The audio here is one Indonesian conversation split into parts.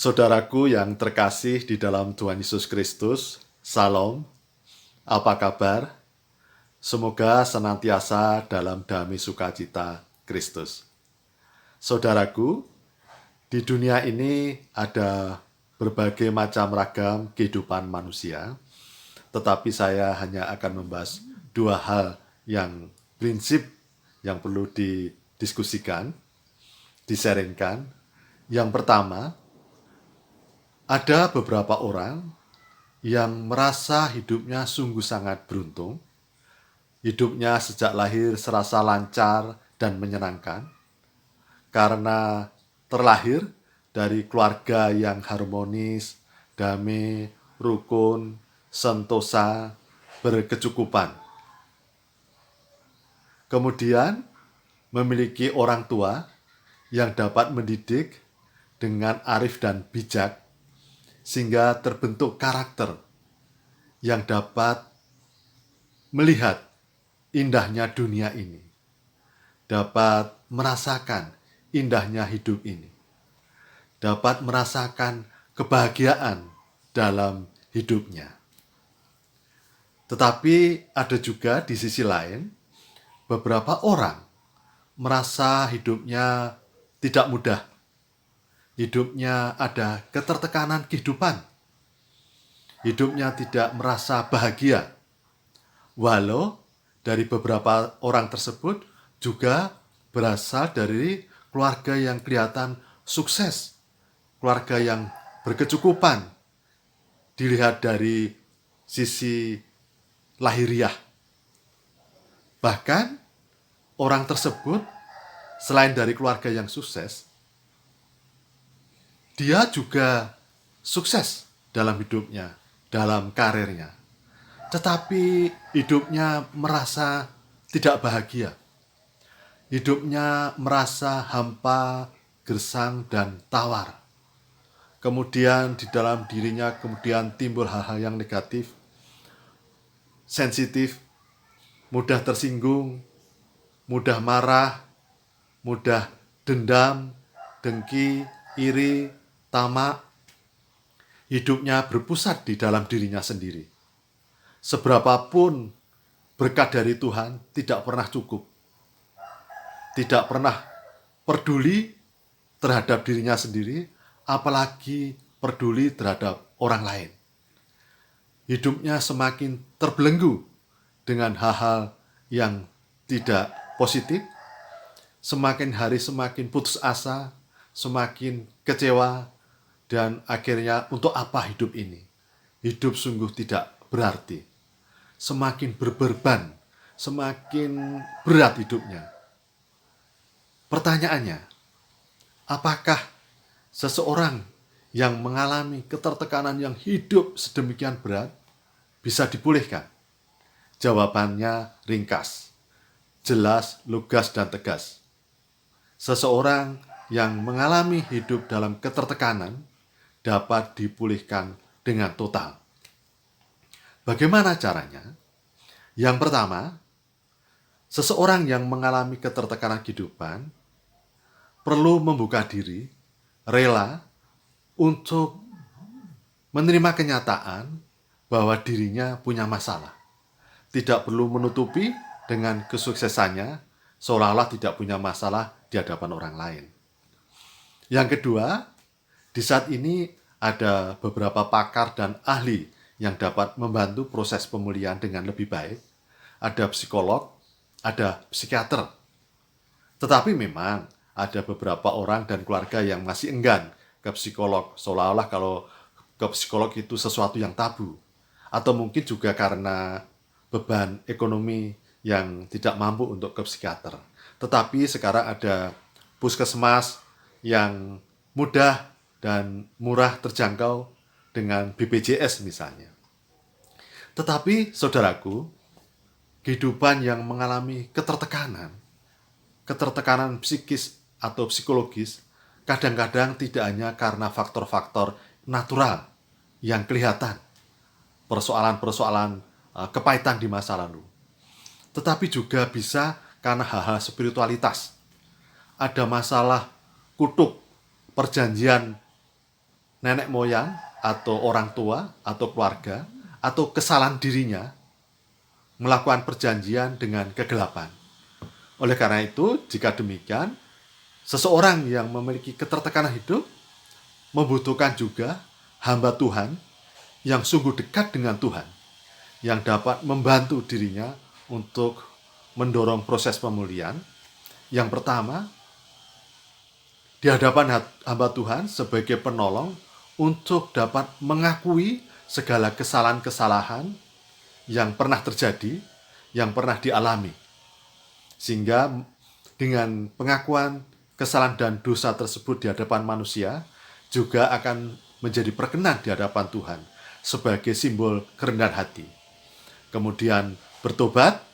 Saudaraku yang terkasih di dalam Tuhan Yesus Kristus, Salam, apa kabar? Semoga senantiasa dalam damai sukacita Kristus. Saudaraku, di dunia ini ada berbagai macam ragam kehidupan manusia, tetapi saya hanya akan membahas dua hal yang prinsip yang perlu didiskusikan, disaringkan. Yang pertama, ada beberapa orang yang merasa hidupnya sungguh sangat beruntung. Hidupnya sejak lahir serasa lancar dan menyenangkan karena terlahir dari keluarga yang harmonis, damai, rukun, sentosa, berkecukupan. Kemudian memiliki orang tua yang dapat mendidik dengan arif dan bijak sehingga terbentuk karakter yang dapat melihat indahnya dunia ini, dapat merasakan indahnya hidup ini, dapat merasakan kebahagiaan dalam hidupnya. Tetapi ada juga di sisi lain, beberapa orang merasa hidupnya tidak mudah. Hidupnya ada ketertekanan kehidupan. Hidupnya tidak merasa bahagia. Walau dari beberapa orang tersebut juga berasal dari keluarga yang kelihatan sukses, keluarga yang berkecukupan, dilihat dari sisi lahiriah. Bahkan orang tersebut selain dari keluarga yang sukses, dia juga sukses dalam hidupnya, dalam karirnya. Tetapi hidupnya merasa tidak bahagia. Hidupnya merasa hampa, gersang, dan tawar. Kemudian di dalam dirinya kemudian timbul hal-hal yang negatif, sensitif, mudah tersinggung, mudah marah, mudah dendam, dengki, iri, tamak. Hidupnya berpusat di dalam dirinya sendiri. Seberapapun berkat dari Tuhan tidak pernah cukup. Tidak pernah peduli terhadap dirinya sendiri, apalagi peduli terhadap orang lain. Hidupnya semakin terbelenggu dengan hal-hal yang tidak positif, semakin hari semakin putus asa, semakin kecewa, dan akhirnya untuk apa hidup ini? Hidup sungguh tidak berarti. Semakin berbeban, semakin berat hidupnya. Pertanyaannya, apakah seseorang yang mengalami ketertekanan yang hidup sedemikian berat bisa dipulihkan? Jawabannya ringkas, jelas, lugas, dan tegas. Seseorang yang mengalami hidup dalam ketertekanan dapat dipulihkan dengan total. Bagaimana caranya? Yang pertama, seseorang yang mengalami ketertekanan kehidupan perlu membuka diri, rela untuk menerima kenyataan bahwa dirinya punya masalah. Tidak perlu menutupi dengan kesuksesannya, seolah-olah tidak punya masalah di hadapan orang lain. Yang kedua, di saat ini ada beberapa pakar dan ahli yang dapat membantu proses pemulihan dengan lebih baik. Ada psikolog, ada psikiater. Tetapi memang ada beberapa orang dan keluarga yang masih enggan ke psikolog, seolah-olah kalau ke psikolog itu sesuatu yang tabu. Atau mungkin juga karena beban ekonomi yang tidak mampu untuk ke psikiater. Tetapi sekarang ada puskesmas yang mudah dan murah terjangkau dengan BPJS misalnya. Tetapi saudaraku, kehidupan yang mengalami ketertekanan psikis atau psikologis, kadang-kadang tidak hanya karena faktor-faktor natural yang kelihatan, persoalan-persoalan kepahitan di masa lalu, tetapi juga bisa karena hal-hal spiritualitas. Ada masalah kutuk, perjanjian nenek moyang atau orang tua atau keluarga atau kesalahan dirinya melakukan perjanjian dengan kegelapan. Oleh karena itu, jika demikian, seseorang yang memiliki ketertekanan hidup membutuhkan juga hamba Tuhan yang sungguh dekat dengan Tuhan, yang dapat membantu dirinya untuk mendorong proses pemulihan. Yang pertama, di hadapan hamba Tuhan sebagai penolong untuk dapat mengakui segala kesalahan-kesalahan yang pernah terjadi, yang pernah dialami. Sehingga dengan pengakuan kesalahan dan dosa tersebut di hadapan manusia, juga akan menjadi perkenan di hadapan Tuhan sebagai simbol kerendahan hati. Kemudian bertobat,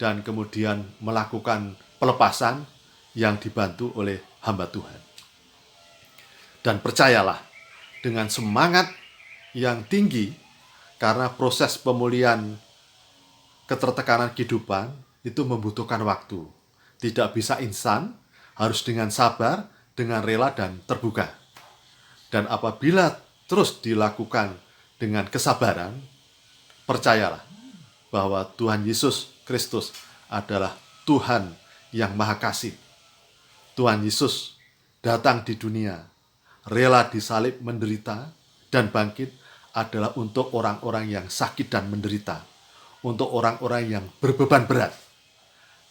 dan kemudian melakukan pelepasan yang dibantu oleh hamba Tuhan. Dan percayalah, dengan semangat yang tinggi, karena proses pemulihan ketertekanan kehidupan itu membutuhkan waktu. Tidak bisa instan, harus dengan sabar, dengan rela dan terbuka. Dan apabila terus dilakukan dengan kesabaran, percayalah bahwa Tuhan Yesus Kristus adalah Tuhan yang Maha Kasih. Tuhan Yesus datang di dunia, rela disalib, menderita, dan bangkit adalah untuk orang-orang yang sakit dan menderita, untuk orang-orang yang berbeban berat.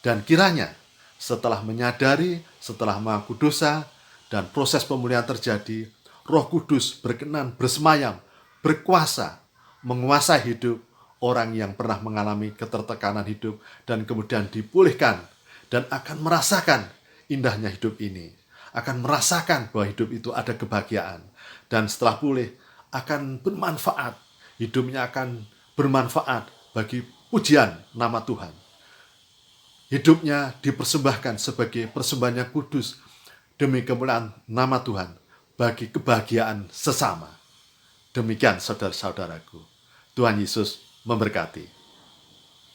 Dan kiranya setelah menyadari, setelah mengaku dosa, dan proses pemulihan terjadi, Roh Kudus berkenan bersemayam, berkuasa, menguasai hidup orang yang pernah mengalami ketertekanan hidup, dan kemudian dipulihkan, dan akan merasakan indahnya hidup ini, akan merasakan bahwa hidup itu ada kebahagiaan, dan setelah pulih akan bermanfaat, hidupnya akan bermanfaat bagi pujian nama Tuhan. Hidupnya dipersembahkan sebagai persembahan yang kudus demi kemuliaan nama Tuhan, bagi kebahagiaan sesama. Demikian saudara-saudaraku. Tuhan Yesus memberkati.